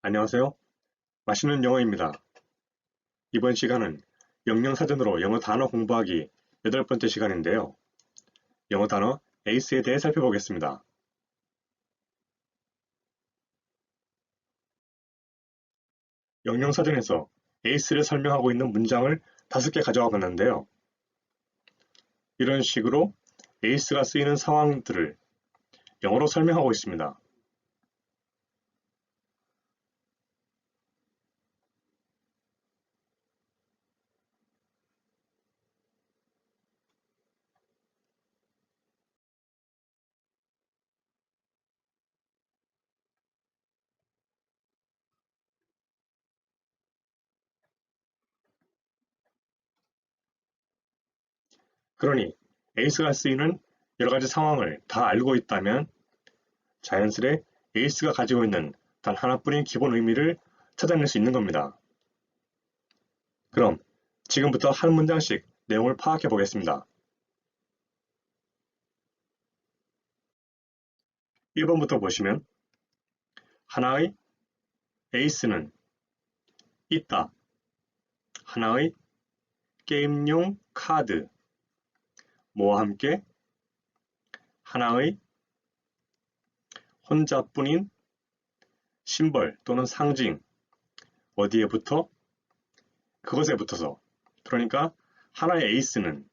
안녕하세요. 맛있는 영어입니다. 이번 시간은 영영사전으로 영어 단어 공부하기 8번째 시간인데요. 영어 단어 ACE에 대해 살펴보겠습니다. 영영사전에서 ACE를 설명하고 있는 문장을 5개 가져와 봤는데요. 이런 식으로 ACE가 쓰이는 상황들을 영어로 설명하고 있습니다. 그러니 ACE가 쓰이는 여러 가지 상황을 다 알고 있다면 자연스레 ACE가 가지고 있는 단 하나뿐인 기본 의미를 찾아낼 수 있는 겁니다. 그럼 지금부터 한 문장씩 내용을 파악해 보겠습니다. 1번부터 보시면 하나의 에이스는 있다. 하나의 게임용 카드 뭐와 함께 하나의 혼자뿐인 심벌 또는 상징 어디에 붙어? 그것에 붙어서 그러니까 하나의 에이스는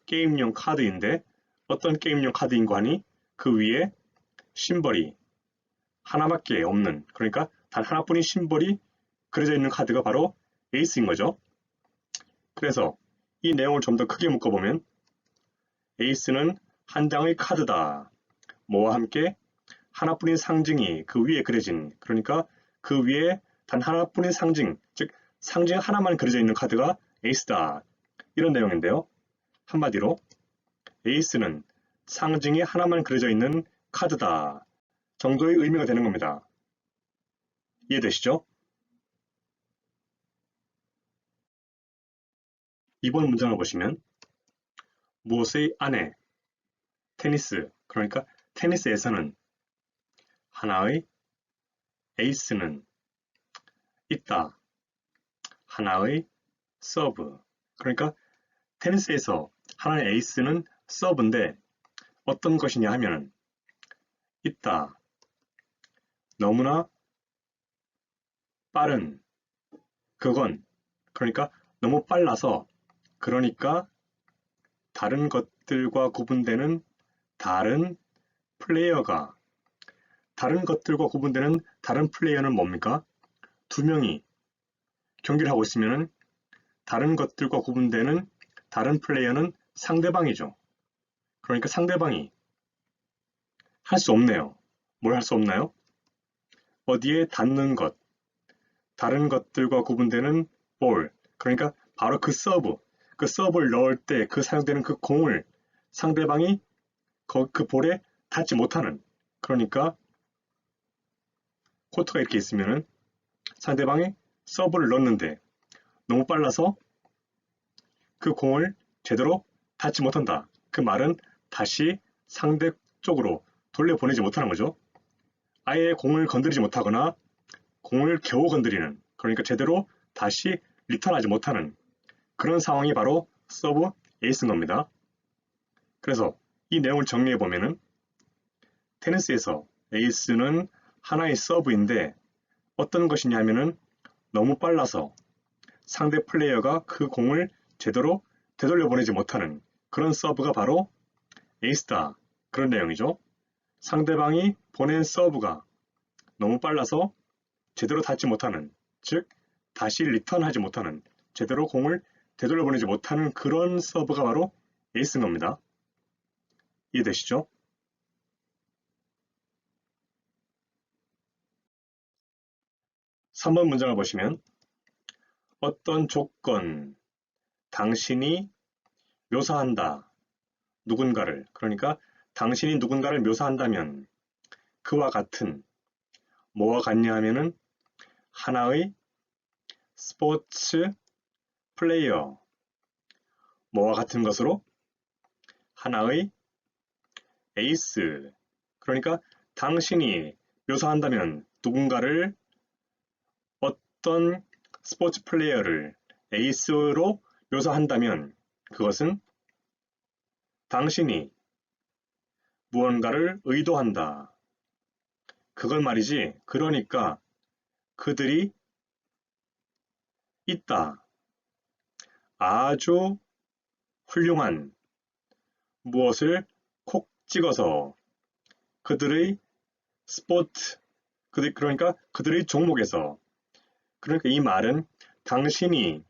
게임용 카드인데 어떤 게임용 카드인 거 하니 그 위에 심벌이 하나밖에 없는 그러니까 단 하나뿐인 심벌이 그려져 있는 카드가 바로 에이스인 거죠. 그래서 이 내용을 좀 더 크게 묶어보면 에이스는 한 장의 카드다. 뭐와 함께 하나뿐인 상징이 그 위에 그려진 그러니까 그 위에 단 하나뿐인 상징 즉 상징 하나만 그려져 있는 카드가 에이스다. 이런 내용인데요. 한마디로 에이스는 상징이 하나만 그려져 있는 카드다. 정도의 의미가 되는 겁니다. 이해되시죠? 이번 문장을 보시면 무엇의 안에 테니스 그러니까 테니스에서는 하나의 에이스는 있다. 하나의 서브 그러니까 테니스에서 하나의 에이스는 서브인데 어떤 것이냐 하면 있다. 너무나 빠른 그건 그러니까 너무 빨라서 그러니까 다른 것들과 구분되는 다른 플레이어가 다른 것들과 구분되는 다른 플레이어는 뭡니까? 두 명이 경기를 하고 있으면 다른 것들과 구분되는 다른 플레이어는 상대방이죠. 그러니까 상대방이 할 수 없네요. 뭘 할 수 없나요? 어디에 닿는 것, 다른 것들과 구분되는 볼, 그러니까 바로 그 서브를 넣을 때 그 사용되는 그 공을 상대방이 그 볼에 닿지 못하는, 그러니까 코트가 이렇게 있으면은 상대방이 서브를 넣는데 너무 빨라서 그 공을 제대로 닿지 못한다. 그 말은 다시 상대 쪽으로 돌려보내지 못하는 거죠. 아예 공을 건드리지 못하거나 공을 겨우 건드리는, 그러니까 제대로 다시 리턴하지 못하는 그런 상황이 바로 서브 에이스인 겁니다. 그래서 이 내용을 정리해 보면은 테니스에서 에이스는 하나의 서브인데 어떤 것이냐면은 너무 빨라서 상대 플레이어가 그 공을 제대로 되돌려 보내지 못하는 그런 서브가 바로 에이스다. 그런 내용이죠. 상대방이 보낸 서브가 너무 빨라서 제대로 닿지 못하는, 즉 다시 리턴하지 못하는, 제대로 공을 되돌려 보내지 못하는 그런 서브가 바로 에이스인 겁니다. 이해되시죠? 3번 문장을 보시면 어떤 조건, 당신이 묘사한다. 누군가를, 그러니까 당신이 누군가를 묘사한다면 그와 같은, 뭐와 같냐 하면은 하나의 스포츠 플레이어, 뭐와 같은 것으로 하나의 에이스, 그러니까 당신이 묘사한다면 누군가를 어떤 스포츠 플레이어를 에이스로 묘사한다면 그것은 당신이 무언가를 의도한다. 그건 말이지. 그러니까 그들이 있다. 아주 훌륭한 무엇을 콕 찍어서 그들의 스포츠, 그러니까 그들의 종목에서, 그러니까 이 말은 당신이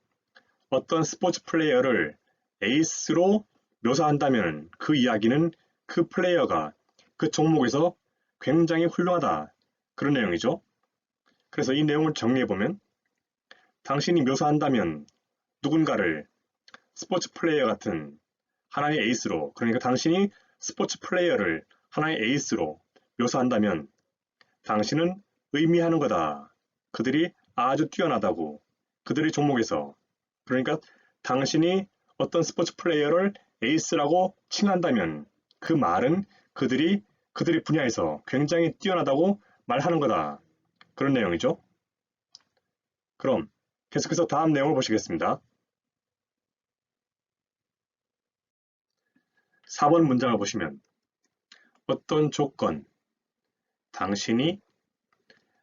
어떤 스포츠 플레이어를 에이스로 묘사한다면 그 이야기는 그 플레이어가 그 종목에서 굉장히 훌륭하다. 그런 내용이죠. 그래서 이 내용을 정리해보면 당신이 묘사한다면 누군가를 스포츠 플레이어 같은 하나의 에이스로, 그러니까 당신이 스포츠 플레이어를 하나의 에이스로 묘사한다면 당신은 의미하는 거다. 그들이 아주 뛰어나다고. 그들의 종목에서. 그러니까 당신이 어떤 스포츠 플레이어를 에이스라고 칭한다면 그 말은 그들의 분야에서 굉장히 뛰어나다고 말하는 거다. 그런 내용이죠. 그럼 계속해서 다음 내용을 보시겠습니다. 4번 문장을 보시면 어떤 조건, 당신이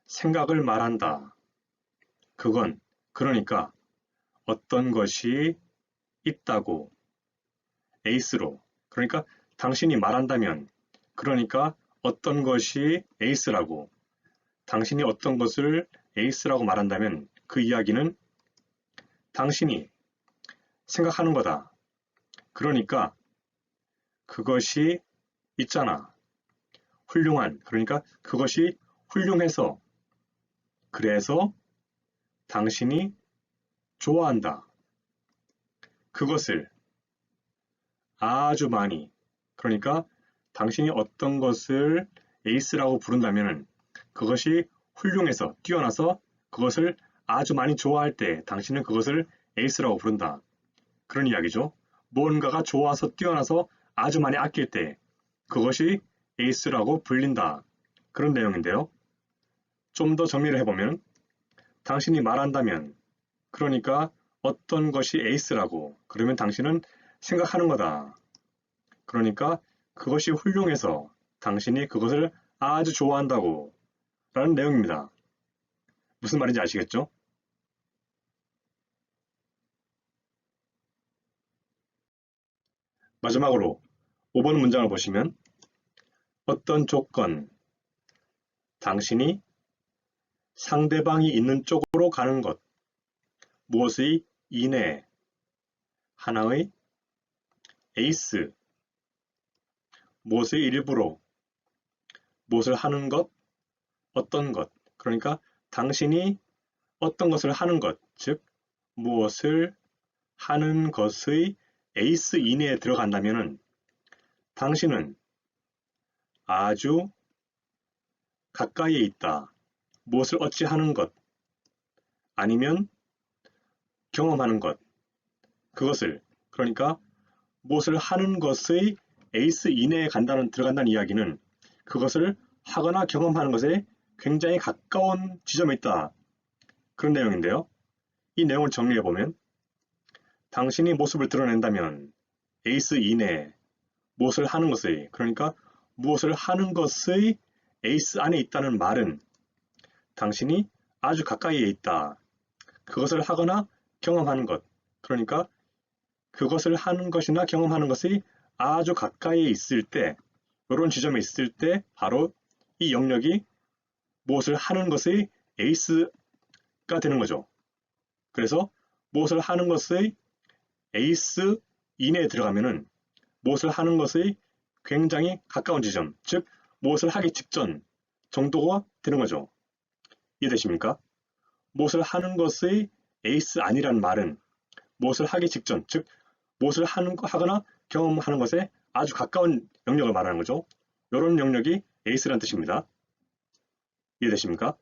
생각을 말한다. 그건, 그러니까 어떤 것이 있다고, 에이스로, 그러니까 당신이 말한다면, 그러니까 어떤 것이 에이스라고, 당신이 어떤 것을 에이스라고 말한다면 그 이야기는 당신이 생각하는 거다. 그러니까 그것이 있잖아. 훌륭한, 그러니까 그것이 훌륭해서, 그래서 당신이 좋아한다. 그것을 아주 많이, 그러니까 당신이 어떤 것을 에이스라고 부른다면 그것이 훌륭해서, 뛰어나서 그것을 아주 많이 좋아할 때 당신은 그것을 에이스라고 부른다. 그런 이야기죠. 무언가가 좋아서 뛰어나서 아주 많이 아낄 때 그것이 에이스라고 불린다. 그런 내용인데요. 좀 더 정리를 해보면 당신이 말한다면, 그러니까 어떤 것이 에이스라고, 그러면 당신은 생각하는 거다. 그러니까 그것이 훌륭해서 당신이 그것을 아주 좋아한다고 라는 내용입니다. 무슨 말인지 아시겠죠? 마지막으로 5번 문장을 보시면 어떤 조건, 당신이 상대방이 있는 쪽으로 가는 것, 무엇의 이내, 하나의 에이스, 무엇의 일부로, 무엇을 하는 것, 어떤 것, 그러니까 당신이 어떤 것을 하는 것, 즉 무엇을 하는 것의 에이스 이내에 들어간다면 당신은 아주 가까이에 있다. 무엇을 어찌 하는 것, 아니면 경험하는 것, 그것을, 그러니까 무엇을 하는 것의 에이스 이내에 들어간다는 이야기는 그것을 하거나 경험하는 것에 굉장히 가까운 지점에 있다. 그런 내용인데요. 이 내용을 정리해보면 당신이 모습을 드러낸다면 에이스 이내에 무엇을 하는 것의, 그러니까 무엇을 하는 것의 에이스 안에 있다는 말은 당신이 아주 가까이에 있다. 그것을 하거나 경험하는 것, 그러니까 그것을 하는 것이나 경험하는 것이 아주 가까이에 있을 때, 이런 지점에 있을 때 바로 이 영역이 무엇을 하는 것의 에이스가 되는 거죠. 그래서 무엇을 하는 것의 에이스 이내에 들어가면은 무엇을 하는 것의 굉장히 가까운 지점, 즉 무엇을 하기 직전 정도가 되는 거죠. 이해되십니까? 무엇을 하는 것의 에이스 아니란 말은 무엇을 하기 직전, 즉 무엇을 하거나 경험하는 것에 아주 가까운 영역을 말하는 거죠. 이런 영역이 에이스란 뜻입니다. 이해되십니까?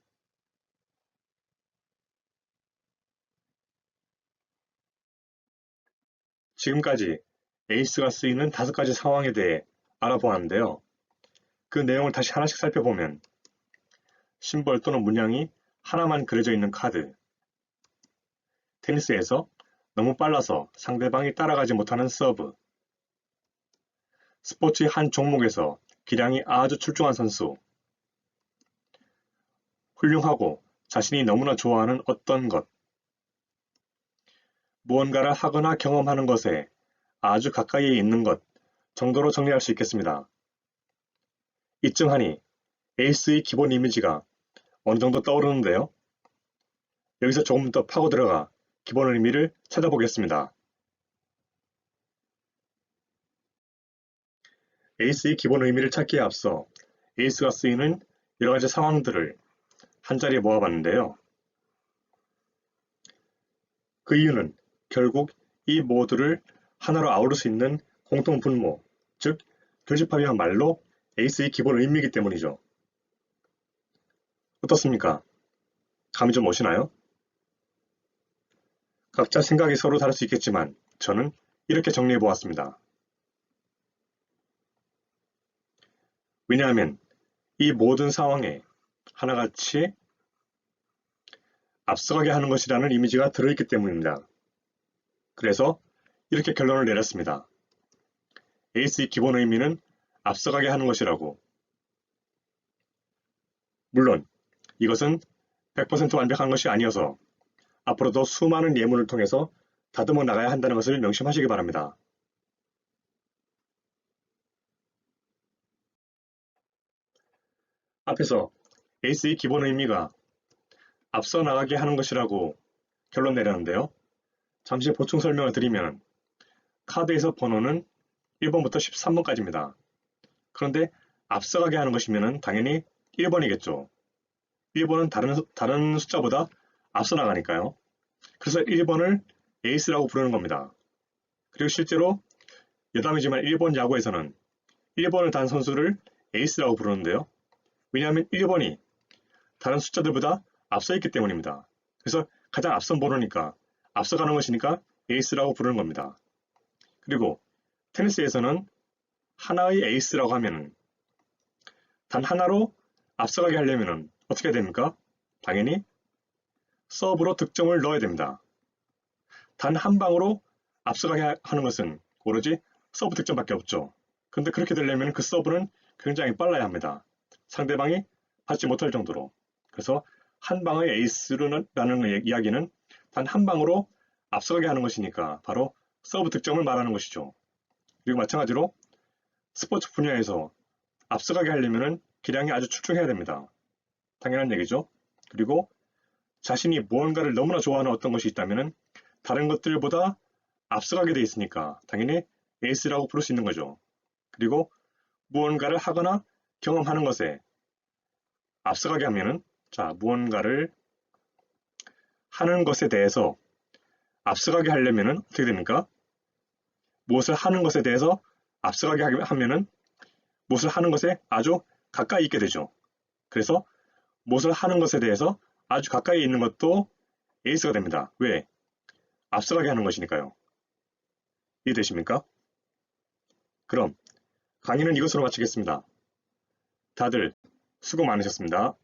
지금까지 에이스가 쓰이는 5가지 상황에 대해 알아보았는데요. 그 내용을 다시 하나씩 살펴보면 심벌 또는 문양이 하나만 그려져 있는 카드, 테니스에서 너무 빨라서 상대방이 따라가지 못하는 서브. 스포츠의 한 종목에서 기량이 아주 출중한 선수. 훌륭하고 자신이 너무나 좋아하는 어떤 것. 무언가를 하거나 경험하는 것에 아주 가까이에 있는 것 정도로 정리할 수 있겠습니다. 이쯤 하니 에이스의 기본 이미지가 어느 정도 떠오르는데요. 여기서 조금 더 파고 들어가 기본 의미를 찾아보겠습니다. 에이스의 기본 의미를 찾기에 앞서 에이스가 쓰이는 여러 가지 상황들을 한자리에 모아봤는데요. 그 이유는 결국 이 모두를 하나로 아우를 수 있는 공통 분모, 즉 교집합이란 말로 에이스의 기본 의미이기 때문이죠. 어떻습니까? 감이 좀 오시나요? 각자 생각이 서로 다를 수 있겠지만 저는 이렇게 정리해 보았습니다. 왜냐하면 이 모든 상황에 하나같이 앞서가게 하는 것이라는 이미지가 들어있기 때문입니다. 그래서 이렇게 결론을 내렸습니다. 에이스의 기본 의미는 앞서가게 하는 것이라고. 물론 이것은 100% 완벽한 것이 아니어서 앞으로도 수많은 예문을 통해서 다듬어 나가야 한다는 것을 명심하시기 바랍니다. 앞에서 에이스의 기본 의미가 앞서 나가게 하는 것이라고 결론 내렸는데요. 잠시 보충 설명을 드리면 카드에서 번호는 1번부터 13번까지입니다. 그런데 앞서가게 하는 것이면 당연히 1번이겠죠. 1번은 다른 숫자보다 앞서 나가니까요. 그래서 1번을 에이스라고 부르는 겁니다. 그리고 실제로 여담이지만 일본 야구에서는 1번을 단 선수를 에이스라고 부르는데요. 왜냐하면 1번이 다른 숫자들보다 앞서 있기 때문입니다. 그래서 가장 앞선 번호니까 앞서가는 것이니까 에이스라고 부르는 겁니다. 그리고 테니스에서는 하나의 에이스라고 하면 단 하나로 앞서가게 하려면 어떻게 됩니까? 당연히 서브로 득점을 넣어야 됩니다. 단 한 방으로 앞서가게 하는 것은 오로지 서브 득점밖에 없죠. 그런데 그렇게 되려면 그 서브는 굉장히 빨라야 합니다. 상대방이 받지 못할 정도로. 그래서 한 방의 에이스라는 이야기는 단 한 방으로 앞서가게 하는 것이니까 바로 서브 득점을 말하는 것이죠. 그리고 마찬가지로 스포츠 분야에서 앞서가게 하려면 기량이 아주 출중해야 됩니다. 당연한 얘기죠. 그리고 자신이 무언가를 너무나 좋아하는 어떤 것이 있다면 다른 것들보다 앞서가게 돼 있으니까 당연히 에이스라고 부를 수 있는 거죠. 그리고 무언가를 하거나 경험하는 것에 앞서가게 하면은 무언가를 하는 것에 대해서 앞서가게 하려면은 어떻게 됩니까? 무엇을 하는 것에 대해서 앞서가게 하면은 무엇을 하는 것에 아주 가까이 있게 되죠. 그래서 무엇을 하는 것에 대해서 아주 가까이 있는 것도 에이스가 됩니다. 왜? 앞서가게 하는 것이니까요. 이해되십니까? 그럼 강의는 이것으로 마치겠습니다. 다들 수고 많으셨습니다.